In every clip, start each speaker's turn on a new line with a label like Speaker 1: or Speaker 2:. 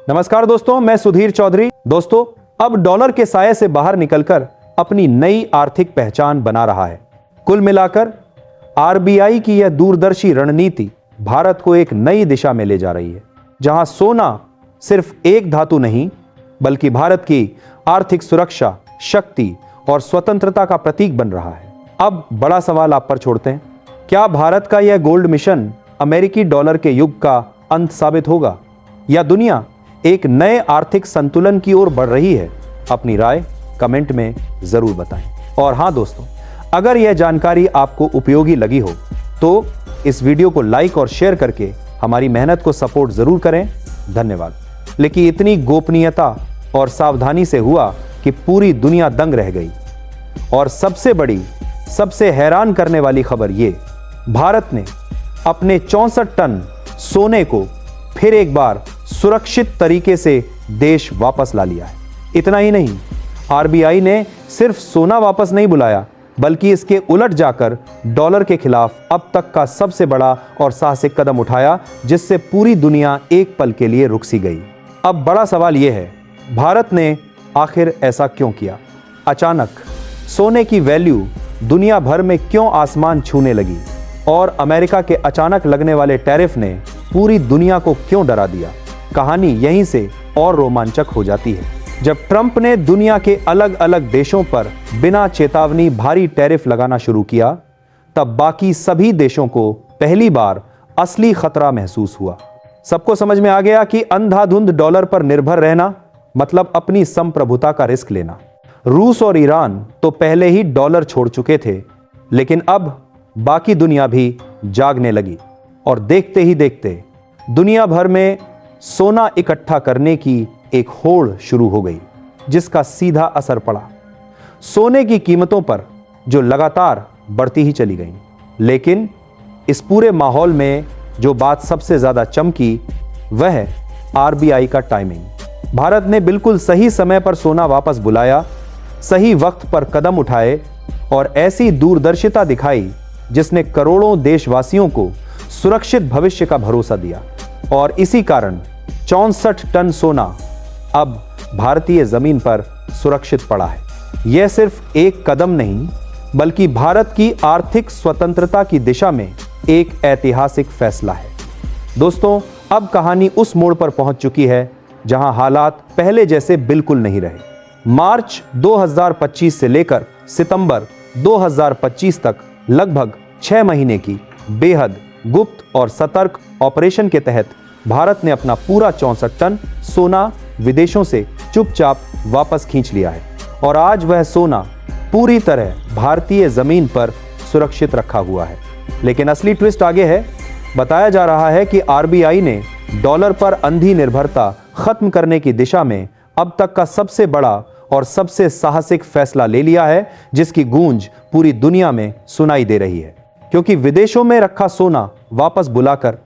Speaker 1: नमस्कार दोस्तों, मैं सुधीर चौधरी। दोस्तों, अब डॉलर के साये से बाहर निकलकर अपनी नई आर्थिक पहचान बना रहा है। कुल मिलाकर आरबीआई की यह दूरदर्शी रणनीति भारत को एक नई दिशा में ले जा रही है, जहां सोना सिर्फ एक धातु नहीं बल्कि भारत की आर्थिक सुरक्षा, शक्ति और स्वतंत्रता का प्रतीक बन रहा है। अब बड़ा सवाल आप पर छोड़ते हैं, क्या भारत का यह गोल्ड मिशन अमेरिकी डॉलर के युग का अंत साबित होगा या दुनिया एक नए आर्थिक संतुलन की ओर बढ़ रही है? अपनी राय कमेंट में जरूर बताएं। और हां दोस्तों, अगर यह जानकारी आपको उपयोगी लगी हो तो इस वीडियो को लाइक और शेयर करके हमारी मेहनत को सपोर्ट जरूर करें। धन्यवाद। लेकिन इतनी गोपनीयता और सावधानी से हुआ कि पूरी दुनिया दंग रह गई। और सबसे बड़ी, सबसे हैरान करने वाली खबर ये, भारत ने अपने 64 टन सोने को फिर एक बार सुरक्षित तरीके से देश वापस ला लिया है। इतना ही नहीं, आरबीआई ने सिर्फ सोना वापस नहीं बुलाया बल्कि इसके उलट जाकर डॉलर के खिलाफ अब तक का सबसे बड़ा और साहसिक कदम उठाया, जिससे पूरी दुनिया एक पल के लिए रुक सी गई। अब बड़ा सवाल यह है, भारत ने आखिर ऐसा क्यों किया? अचानक सोने की वैल्यू दुनिया भर में क्यों आसमान छूने लगी? और अमेरिका के अचानक लगने वाले टैरिफ ने पूरी दुनिया को क्यों डरा दिया? कहानी यहीं से और रोमांचक हो जाती है। जब ट्रंप ने दुनिया के अलग अलग देशों पर बिना चेतावनी भारी टैरिफ लगाना शुरू किया, तब बाकी सभी देशों को पहली बार असली खतरा महसूस हुआ। सबको समझ में आ गया कि अंधाधुंध डॉलर पर निर्भर रहना मतलब अपनी संप्रभुता का रिस्क लेना। रूस और ईरान तो पहले ही डॉलर छोड़ चुके थे, लेकिन अब बाकी दुनिया भी जागने लगी और देखते ही देखते दुनिया भर में सोना इकट्ठा करने की एक होड़ शुरू हो गई, जिसका सीधा असर पड़ा सोने की कीमतों पर, जो लगातार बढ़ती ही चली गई। लेकिन इस पूरे माहौल में जो बात सबसे ज्यादा चमकी वह है आरबीआई का टाइमिंग। भारत ने बिल्कुल सही समय पर सोना वापस बुलाया, सही वक्त पर कदम उठाए और ऐसी दूरदर्शिता दिखाई जिसने करोड़ों देशवासियों को सुरक्षित भविष्य का भरोसा दिया। और इसी कारण 64 टन सोना अब भारतीय जमीन पर सुरक्षित पड़ा है। यह सिर्फ एक कदम नहीं बल्कि भारत की आर्थिक स्वतंत्रता की दिशा में एक ऐतिहासिक फैसला है। दोस्तों, अब कहानी उस मोड़ पर पहुंच चुकी है जहां हालात पहले जैसे बिल्कुल नहीं रहे। मार्च 2025 से लेकर सितंबर 2025 तक लगभग 6 महीने की बेहद गुप्त और सतर्क ऑपरेशन के तहत भारत ने अपना पूरा 64 टन सोना विदेशों से चुपचाप वापस खींच लिया है। और आज वह सोना पूरी तरह भारतीय जमीन पर सुरक्षित रखा हुआ है। लेकिन असली ट्विस्ट आगे है। बताया जा रहा है कि आरबीआई ने डॉलर पर अंधी निर्भरता खत्म करने की दिशा में अब तक का सबसे बड़ा और सबसे साहसिक फैसला ले लिया है, जिसकी गूंज पूरी दुनिया में सुनाई दे रही है। क्योंकि विदेशों में रखा सोना वापस बुलाकर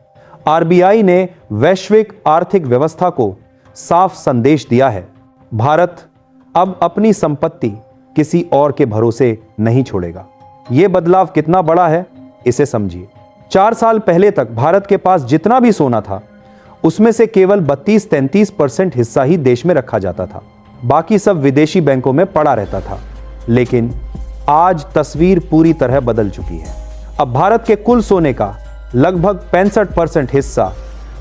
Speaker 1: आरबीआई ने वैश्विक आर्थिक व्यवस्था को साफ संदेश दिया है, भारत अब अपनी संपत्ति किसी और के भरोसे नहीं छोड़ेगा। यह बदलाव कितना बड़ा है, इसे समझिए। 4 साल पहले तक भारत के पास जितना भी सोना था उसमें से केवल 32-33% हिस्सा ही देश में रखा जाता था, बाकी सब विदेशी बैंकों में पड़ा रहता था। लेकिन आज तस्वीर पूरी तरह बदल चुकी है। अब भारत के कुल सोने का लगभग 65% हिस्सा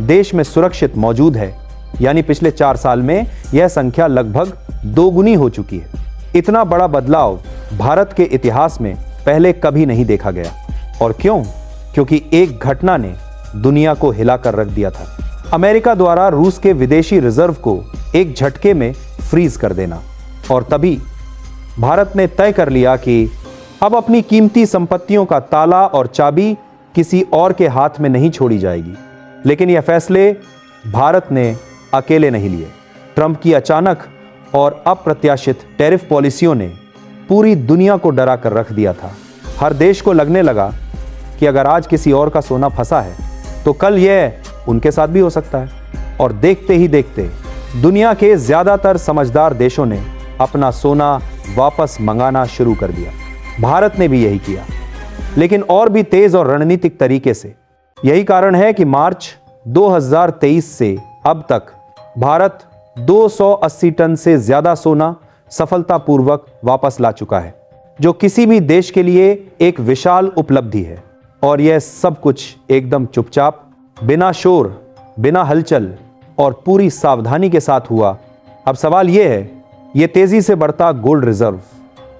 Speaker 1: देश में सुरक्षित मौजूद है, यानी पिछले 4 साल में यह संख्या लगभग दोगुनी हो चुकी है। इतना बड़ा बदलाव भारत के इतिहास में पहले कभी नहीं देखा गया। और क्यों? क्योंकि एक घटना ने दुनिया को हिलाकर रख दिया था। अमेरिका द्वारा रूस के विदेशी रिजर्व को एक झटके में फ्रीज कर देना। और तभी भारत ने तय कर लिया कि अब अपनी कीमती संपत्तियों का ताला और चाबी किसी और के हाथ में नहीं छोड़ी जाएगी। लेकिन यह फैसले भारत ने अकेले नहीं लिए। ट्रंप की अचानक और अप्रत्याशित टैरिफ पॉलिसियों ने पूरी दुनिया को डरा कर रख दिया था। हर देश को लगने लगा कि अगर आज किसी और का सोना फंसा है तो कल यह उनके साथ भी हो सकता है। और देखते ही देखते दुनिया के ज्यादातर समझदार देशों ने अपना सोना वापस मंगाना शुरू कर दिया। भारत ने भी यही किया, लेकिन और भी तेज और रणनीतिक तरीके से। यही कारण है कि मार्च 2023 से अब तक भारत 280 टन से ज्यादा सोना सफलतापूर्वक वापस ला चुका है, जो किसी भी देश के लिए एक विशाल उपलब्धि है। और यह सब कुछ एकदम चुपचाप, बिना शोर, बिना हलचल और पूरी सावधानी के साथ हुआ। अब सवाल यह है, यह तेजी से बढ़ता गोल्ड रिजर्व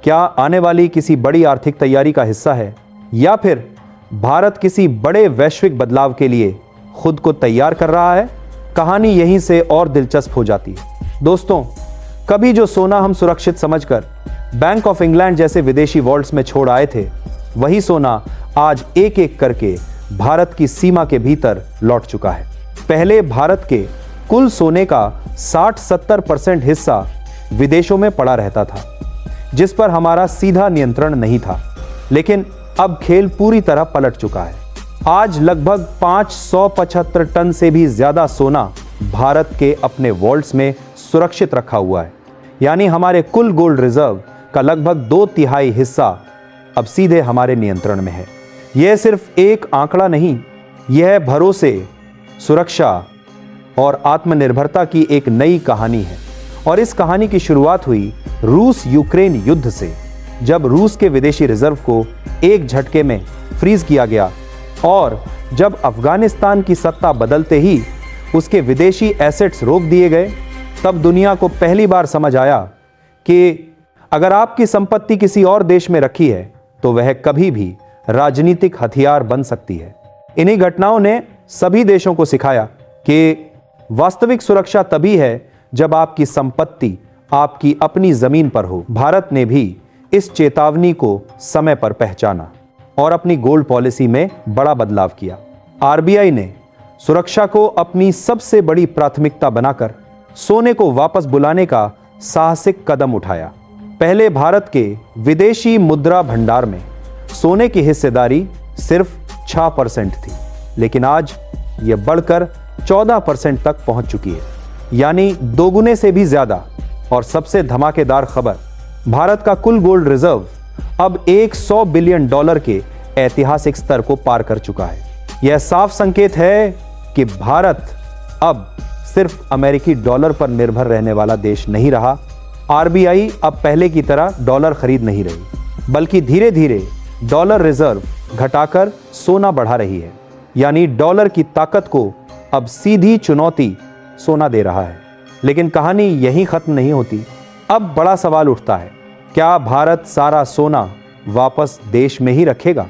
Speaker 1: क्या आने वाली किसी बड़ी आर्थिक तैयारी का हिस्सा है, या फिर भारत किसी बड़े वैश्विक बदलाव के लिए खुद को तैयार कर रहा है? कहानी यहीं से और दिलचस्प हो जाती है। दोस्तों, कभी जो सोना हम सुरक्षित समझकर बैंक ऑफ इंग्लैंड जैसे विदेशी वॉल्ट्स में छोड़ आए थे, वही सोना आज एक एक करके भारत की सीमा के भीतर लौट चुका है। पहले भारत के कुल सोने का 60-70% हिस्सा विदेशों में पड़ा रहता था, जिस पर हमारा सीधा नियंत्रण नहीं था। लेकिन अब खेल पूरी तरह पलट चुका है। आज लगभग 575 टन से भी ज्यादा सोना भारत के अपने वॉल्ट्स में सुरक्षित रखा हुआ है। यानी हमारे कुल गोल्ड रिजर्व का लगभग 2/3 हिस्सा अब सीधे हमारे नियंत्रण में है। यह सिर्फ एक आंकड़ा नहीं, यह भरोसे, सुरक्षा और आत्मनिर्भरता की एक नई कहानी है। और इस कहानी की शुरुआत हुई रूस यूक्रेन युद्ध से, जब रूस के विदेशी रिजर्व को एक झटके में फ्रीज किया गया और जब अफगानिस्तान की सत्ता बदलते ही उसके विदेशी एसेट्स रोक दिए गए, तब दुनिया को पहली बार समझ आया कि अगर आपकी संपत्ति किसी और देश में रखी है तो वह कभी भी राजनीतिक हथियार बन सकती है। इन्हीं घटनाओं ने सभी देशों को सिखाया कि वास्तविक सुरक्षा तभी है जब आपकी संपत्ति आपकी अपनी जमीन पर हो। भारत ने भी इस चेतावनी को समय पर पहचाना और अपनी गोल्ड पॉलिसी में बड़ा बदलाव किया। आरबीआई ने सुरक्षा को अपनी सबसे बड़ी प्राथमिकता बनाकर सोने को वापस बुलाने का साहसिक कदम उठाया। पहले भारत के विदेशी मुद्रा भंडार में सोने की हिस्सेदारी सिर्फ 6% थी, लेकिन आज यह बढ़कर 14% तक पहुंच चुकी है, यानी दोगुने से भी ज्यादा। और सबसे धमाकेदार खबर, भारत का कुल गोल्ड रिजर्व अब $100 बिलियन के ऐतिहासिक स्तर को पार कर चुका है। यह साफ संकेत है कि भारत अब सिर्फ अमेरिकी डॉलर पर निर्भर रहने वाला देश नहीं रहा। आरबीआई अब पहले की तरह डॉलर खरीद नहीं रही, बल्कि धीरे धीरे डॉलर रिजर्व घटाकर सोना बढ़ा रही है। यानी डॉलर की ताकत को अब सीधी चुनौती सोना दे रहा है। लेकिन कहानी यहीं खत्म नहीं होती। अब बड़ा सवाल उठता है, क्या भारत सारा सोना वापस देश में ही रखेगा?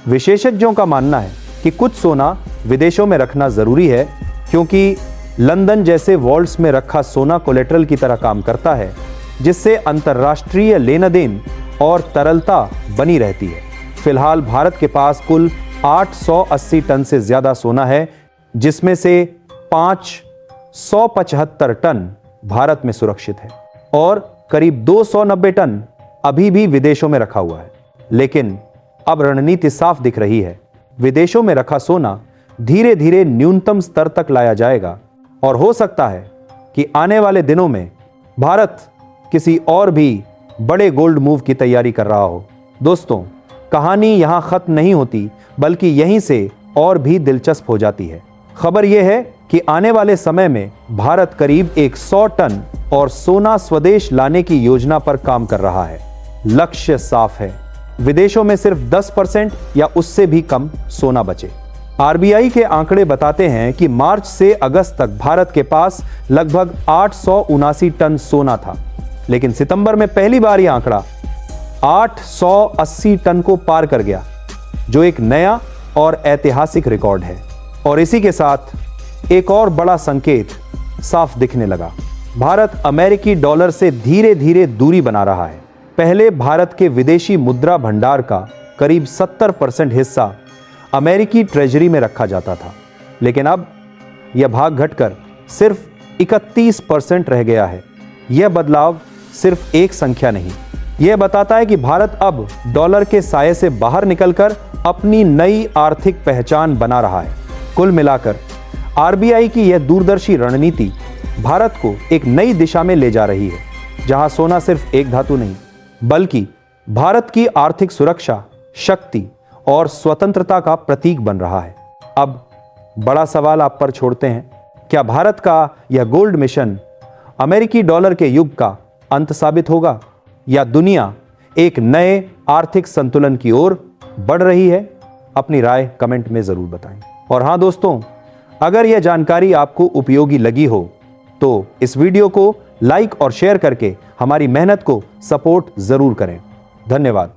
Speaker 1: विशेषज्ञों का मानना है कि कुछ सोना विदेशों में रखना जरूरी है, क्योंकि लंदन जैसे वॉल्ट्स में रखा सोना कोलेट्रल की तरह काम करता है, जिससे अंतर्राष्ट्रीय लेन देन और तरलता बनी रहती है। फिलहाल भारत के पास कुल 880 टन से ज्यादा सोना है, जिसमें से 575 टन भारत में सुरक्षित है और करीब 290 टन अभी भी विदेशों में रखा हुआ है। लेकिन अब रणनीति साफ दिख रही है। विदेशों में रखा सोना धीरे धीरे न्यूनतम स्तर तक लाया जाएगा और हो सकता है कि आने वाले दिनों में भारत किसी और भी बड़े गोल्ड मूव की तैयारी कर रहा हो। दोस्तों, कहानी यहां खत्म नहीं होती, बल्कि यहीं से और भी दिलचस्प हो जाती है। खबर यह है कि आने वाले समय में भारत करीब 100 टन और सोना स्वदेश लाने की योजना पर काम कर रहा है। लक्ष्य साफ है, विदेशों में सिर्फ 10% या उससे भी कम सोना बचे। आरबीआई के आंकड़े बताते हैं कि मार्च से अगस्त तक भारत के पास लगभग 879 टन सोना था, लेकिन सितंबर में पहली बार यह आंकड़ा 880 टन को पार कर गया, जो एक नया और ऐतिहासिक रिकॉर्ड है। और इसी के साथ एक और बड़ा संकेत साफ दिखने लगा। भारत अमेरिकी डॉलर से धीरे धीरे दूरी बना रहा है। पहले भारत के विदेशी मुद्रा भंडार का करीब 70% हिस्सा अमेरिकी ट्रेजरी में रखा जाता था, लेकिन अब यह भाग घटकर सिर्फ 31% रह गया है। यह बदलाव सिर्फ एक संख्या नहीं, यह बताता है कि भारत अब डॉलर के साये से बाहर निकलकर अपनी नई आर्थिक पहचान बना रहा है। कुल मिलाकर आरबीआई की यह दूरदर्शी रणनीति भारत को एक नई दिशा में ले जा रही है, जहां सोना सिर्फ एक धातु नहीं, बल्कि भारत की आर्थिक सुरक्षा, शक्ति और स्वतंत्रता का प्रतीक बन रहा है। अब बड़ा सवाल आप पर छोड़ते हैं, क्या भारत का यह गोल्ड मिशन अमेरिकी डॉलर के युग का अंत साबित होगा या दुनिया एक नए आर्थिक संतुलन की ओर बढ़ रही है? अपनी राय कमेंट में जरूर बताएं। और हां दोस्तों, अगर यह जानकारी आपको उपयोगी लगी हो तो इस वीडियो को लाइक और शेयर करके हमारी मेहनत को सपोर्ट जरूर करें। धन्यवाद।